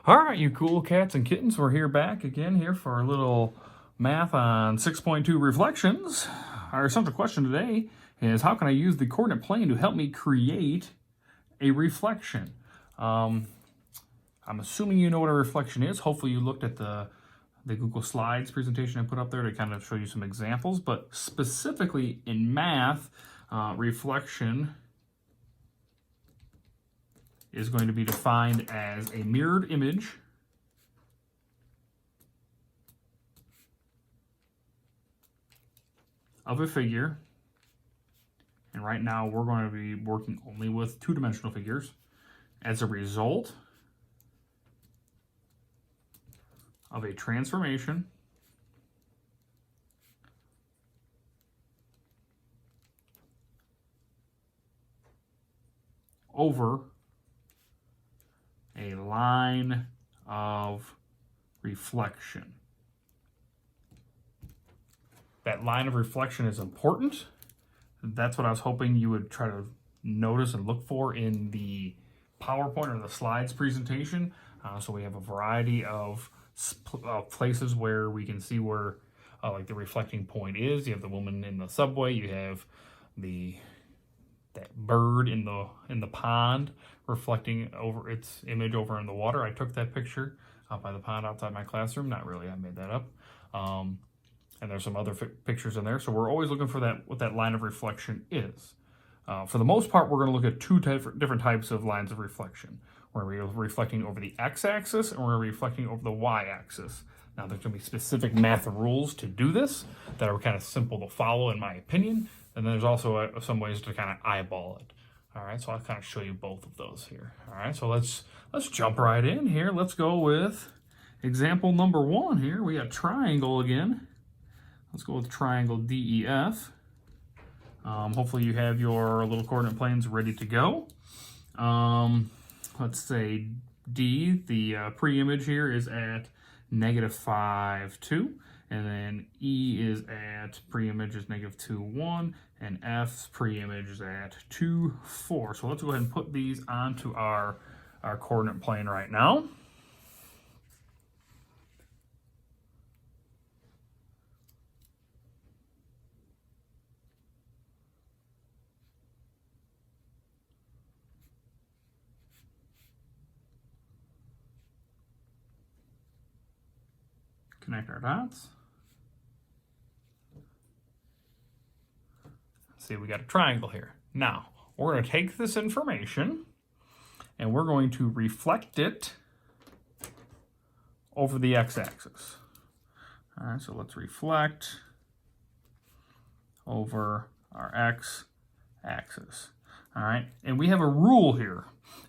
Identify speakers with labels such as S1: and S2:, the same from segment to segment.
S1: All right, you cool cats and kittens, we're here back again here for our little math on 6.2 reflections. Our central question today is, how can I use the coordinate plane to help me create a reflection? I'm assuming you know what a reflection is. Hopefully you looked at the Google Slides presentation I put up there to kind of show you some examples, but specifically in math, reflection is going to be defined as a mirrored image of a figure. And right now we're going to be working only with two-dimensional figures. As a result of a transformation over a line of reflection. That line of reflection is important. That's what I was hoping you would try to notice and look for in the PowerPoint or the slides presentation. So we have a variety of places where we can see where like the reflecting point is. You have the woman in the subway. You have that bird in the pond reflecting over its image over in the water. I took that picture out by the pond outside my classroom. Not really, I made that up. And there's some other pictures in there. So we're always looking for what that line of reflection is. For the most part, we're going to look at two different types of lines of reflection. We're reflecting over the x-axis and we're reflecting over the y-axis. Now, there's going to be specific math rules to do this that are kind of simple to follow, in my opinion. And then there's also some ways to kind of eyeball it. All right, so I'll kind of show you both of those here. All right, so let's jump right in here. Let's go with example number 1 here. We got triangle again. Let's go with triangle DEF. Hopefully you have your little coordinate planes ready to go. Let's say D, the pre-image here is at -5, 2. And then E is at pre-image is -2, 1. And F's pre-image is at 2, 4. So let's go ahead and put these onto our coordinate plane right now. Connect our dots. See, we got a triangle here. Now, we're going to take this information and we're going to reflect it over the x-axis. All right, so let's reflect over our x-axis. All right, and we have a rule here.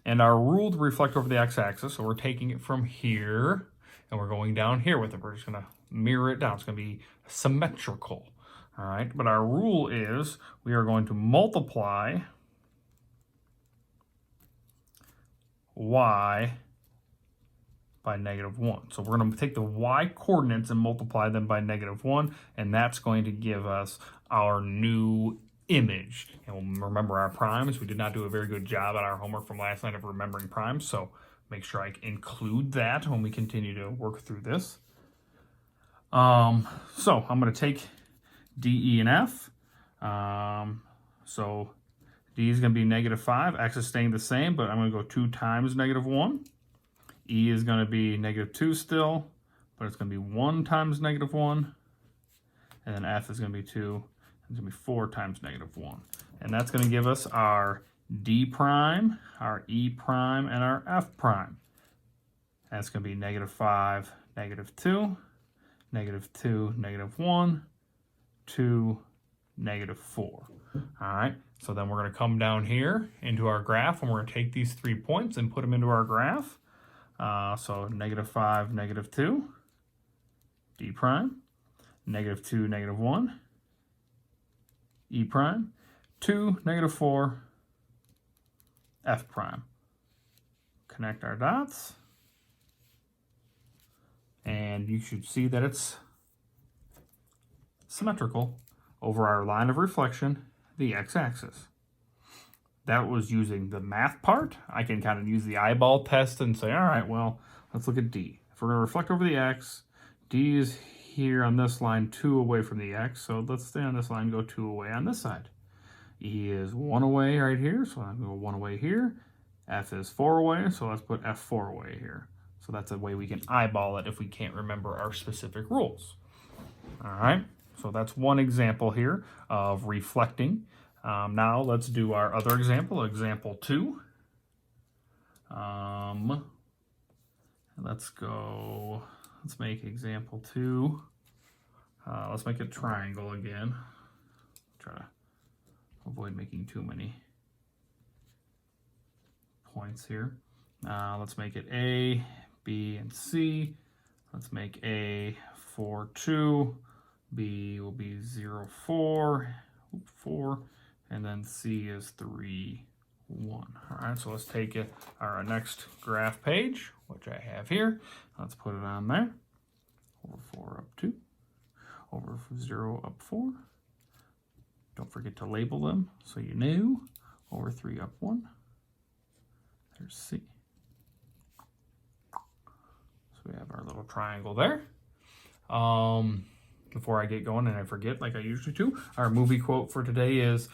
S1: And our rule to reflect over the x-axis, so we're taking it from here and we're going down here with it. We're just going to mirror it down. It's going to be symmetrical. All right, but our rule is we are going to multiply y by -1. So we're going to take the y coordinates and multiply them by -1, and that's going to give us our new image. And we'll remember our primes. We did not do a very good job at our homework from last night of remembering primes, so make sure I include that when we continue to work through this. So I'm going to take D, E, and F. So D is going to be -5. X is staying the same, but I'm going to go 2 times -1. E is going to be -2 still, but it's going to be 1 times -1. And then F is going to be 2. It's going to be 4 times -1. And that's going to give us our D prime, our E prime, and our F prime. That's going to be -5, -2, -2, -1, 2, -4. All right, so then we're going to come down here into our graph, and we're going to take these 3 points and put them into our graph. So -5, -2, D prime, -2, -1, E prime, 2, -4, F prime. Connect our dots, and you should see that it's symmetrical over our line of reflection, the x-axis. That was using the math part. I can kind of use the eyeball test and say, all right, well, let's look at D. If we're going to reflect over the X, D is here on this line 2 away from the X, so let's stay on this line, go 2 away on this side. E is 1 away right here, so I'm going to go 1 away here. F is 4 away, so let's put F4 away here. So that's a way we can eyeball it if we can't remember our specific rules. All right, so that's one example here of reflecting. Now let's do our other example, example 2. Let's make example 2. Let's make a triangle again. Try to avoid making too many points here. Let's make it A, B, and C. Let's make A 4, 2. B will be 0, 4, 4, and then C is 3, 1. All right, so let's take our next graph page, which I have here. Let's put it on there. Over 4 up 2. Over 0 up 4. Don't forget to label them so you know. Over 3 up 1. There's C. So we have our little triangle there. Before I get going and I forget like I usually do, our movie quote for today is,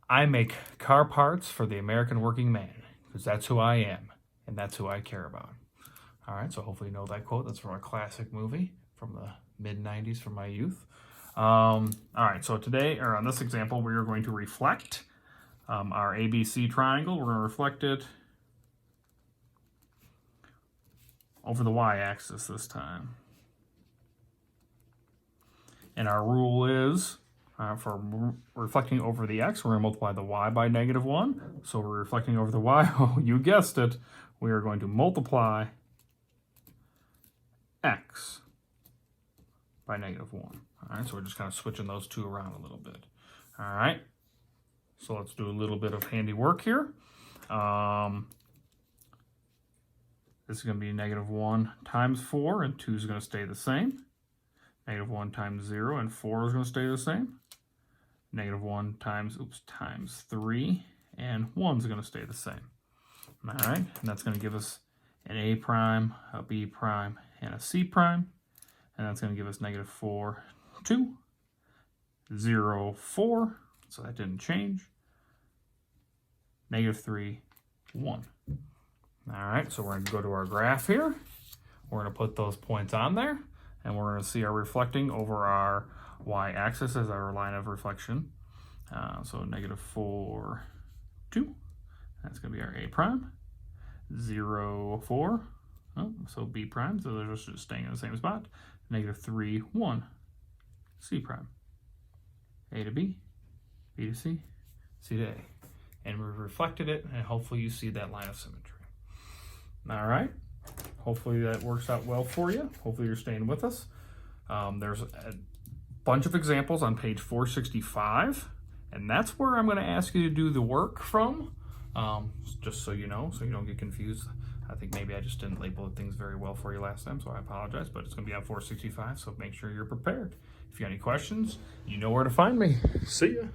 S1: "I make car parts for the American working man, because that's who I am and that's who I care about." All right, so hopefully you know that quote. That's from a classic movie from the mid-90s from my youth. All right, so today, or on this example, we are going to reflect our ABC triangle. We're going to reflect it over the y-axis this time. And our rule is, for reflecting over the x, we're going to multiply the y by -1. So we're reflecting over the y. Oh, you guessed it. We are going to multiply x by -1. All right, so we're just kind of switching those two around a little bit. All right, so let's do a little bit of handiwork here. This is going to be -1 times 4, and 2 is going to stay the same. -1 times 0, and 4 is going to stay the same. -1 times 3, and 1 is going to stay the same. All right, and that's going to give us an A prime, a B prime, and a C prime. And that's going to give us -4, 2, 0, 4. So that didn't change. -3, 1. All right, so we're going to go to our graph here. We're going to put those points on there. And we're going to see our reflecting over our y-axis as our line of reflection. So -4, 2. That's going to be our A prime. 0, 4. Oh, so B prime, so they're just staying in the same spot. -3, 1. C prime. A to B, B to C, C to A. And we've reflected it, and hopefully you see that line of symmetry. All right. Hopefully that works out well for you. Hopefully you're staying with us. There's a bunch of examples on page 465, and that's where I'm going to ask you to do the work from, just so you know, so you don't get confused. I think maybe I just didn't label things very well for you last time, so I apologize, but it's going to be on 465, so make sure you're prepared. If you have any questions, you know where to find me. See ya.